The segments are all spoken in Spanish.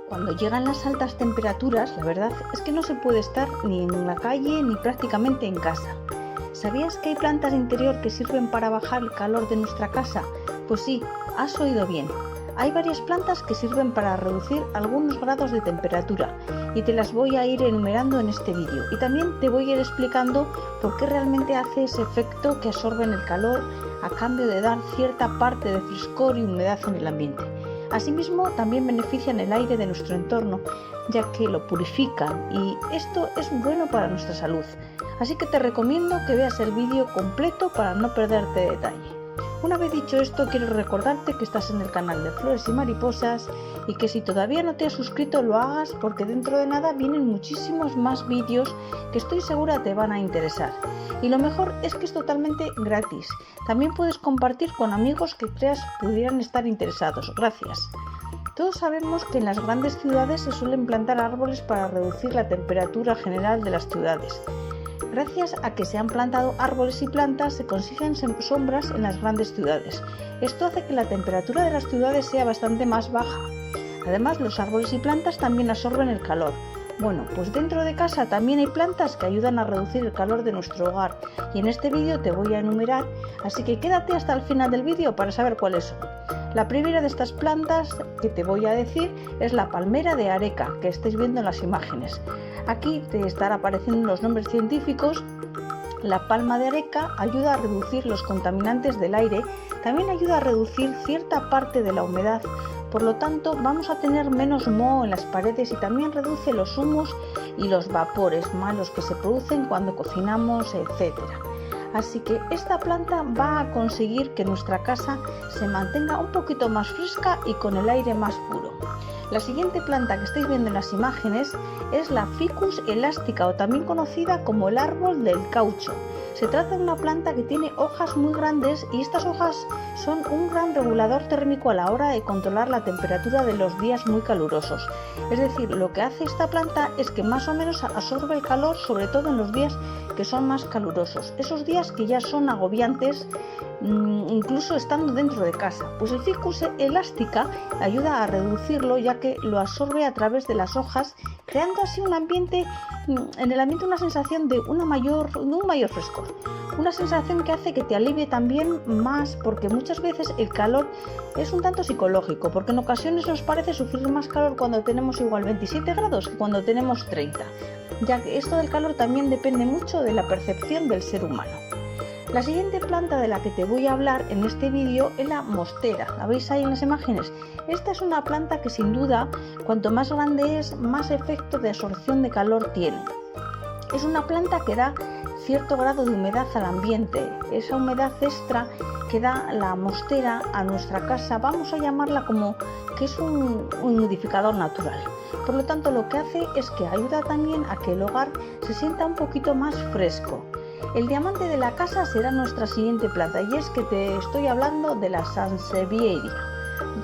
Cuando llegan las altas temperaturas, la verdad es que no se puede estar ni en la calle ni prácticamente en casa. ¿Sabías que hay plantas de interior que sirven para bajar el calor de nuestra casa? Pues sí, has oído bien. Hay varias plantas que sirven para reducir algunos grados de temperatura y te las voy a ir enumerando en este vídeo. Y también te voy a ir explicando por qué realmente hace ese efecto que absorben el calor a cambio de dar cierta parte de frescor y humedad en el ambiente. Asimismo, también benefician el aire de nuestro entorno, ya que lo purifican y esto es bueno para nuestra salud. Así que te recomiendo que veas el vídeo completo para no perderte detalle. Una vez dicho esto, quiero recordarte que estás en el canal de Flores y Mariposas y que si todavía no te has suscrito lo hagas, porque dentro de nada vienen muchísimos más vídeos que estoy segura te van a interesar. Y lo mejor es que es totalmente gratis. También puedes compartir con amigos que creas pudieran estar interesados. Gracias. Todos sabemos que en las grandes ciudades se suelen plantar árboles para reducir la temperatura general de las ciudades. Gracias a que se han plantado árboles y plantas, se consiguen sombras en las grandes ciudades. Esto hace que la temperatura de las ciudades sea bastante más baja. Además, los árboles y plantas también absorben el calor. Bueno, pues dentro de casa también hay plantas que ayudan a reducir el calor de nuestro hogar y en este vídeo te voy a enumerar, así que quédate hasta el final del vídeo para saber cuáles son. La primera de estas plantas que te voy a decir es la palmera de areca, que estáis viendo en las imágenes. Aquí te estará apareciendo los nombres científicos. La palma de areca ayuda a reducir los contaminantes del aire, también ayuda a reducir cierta parte de la humedad. Por lo tanto, vamos a tener menos moho en las paredes y también reduce los humos y los vapores malos que se producen cuando cocinamos, etc. Así que esta planta va a conseguir que nuestra casa se mantenga un poquito más fresca y con el aire más puro. La siguiente planta que estáis viendo en las imágenes es la Ficus elástica, o también conocida como el árbol del caucho. Se trata de una planta que tiene hojas muy grandes y estas hojas son un gran regulador térmico a la hora de controlar la temperatura de los días muy calurosos. Es decir, lo que hace esta planta es que más o menos absorbe el calor, sobre todo en los días que son más calurosos. Esos días que ya son agobiantes, incluso estando dentro de casa. Pues el Ficus elástica ayuda a reducirlo, ya que lo absorbe a través de las hojas, creando así un ambiente, en el ambiente una sensación de un mayor frescor. Una sensación que hace que te alivie también más, porque muchas veces el calor es un tanto psicológico, porque en ocasiones nos parece sufrir más calor cuando tenemos igual 27 grados que cuando tenemos 30, ya que esto del calor también depende mucho de la percepción del ser humano. La siguiente planta de la que te voy a hablar en este vídeo es la mostera. ¿La veis ahí en las imágenes? Esta es una planta que sin duda, cuanto más grande es, más efecto de absorción de calor tiene. Es una planta que da cierto grado de humedad al ambiente. Esa humedad extra que da la mostera a nuestra casa, vamos a llamarla como que es un humidificador natural. Por lo tanto, lo que hace es que ayuda también a que el hogar se sienta un poquito más fresco. El diamante de la casa será nuestra siguiente planta, y es que te estoy hablando de la Sansevieria.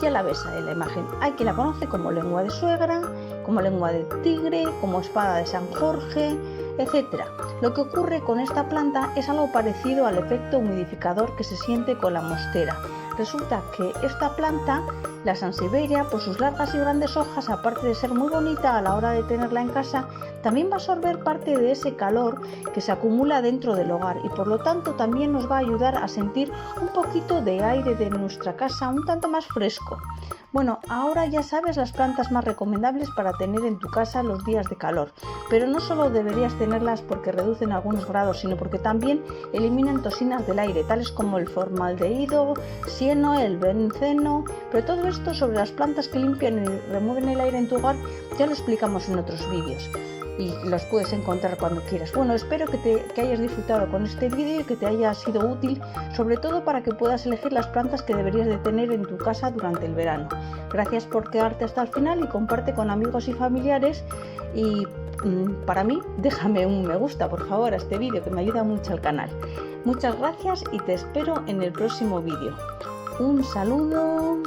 Ya la ves ahí en la imagen. Hay quien la conoce como lengua de suegra, como lengua de tigre, como espada de San Jorge, etc. Lo que ocurre con esta planta es algo parecido al efecto humidificador que se siente con la mostera. Resulta que esta planta, la Sansevieria, por sus largas y grandes hojas, aparte de ser muy bonita a la hora de tenerla en casa, también va a absorber parte de ese calor que se acumula dentro del hogar y por lo tanto también nos va a ayudar a sentir un poquito de aire de nuestra casa un tanto más fresco. Bueno, ahora ya sabes las plantas más recomendables para tener en tu casa los días de calor, pero no solo deberías tenerlas porque reducen algunos grados, sino porque también eliminan toxinas del aire, tales como el formaldehído, cieno, el benceno. Pero todo esto sobre las plantas que limpian y remueven el aire en tu hogar ya lo explicamos en otros vídeos y los puedes encontrar cuando quieras. Bueno, espero que hayas disfrutado con este vídeo y que te haya sido útil, sobre todo para que puedas elegir las plantas que deberías de tener en tu casa durante el verano. Gracias por quedarte hasta el final y comparte con amigos y familiares, y para mí déjame un me gusta por favor a este vídeo, que me ayuda mucho al canal. Muchas gracias y te espero en el próximo vídeo. Un saludo.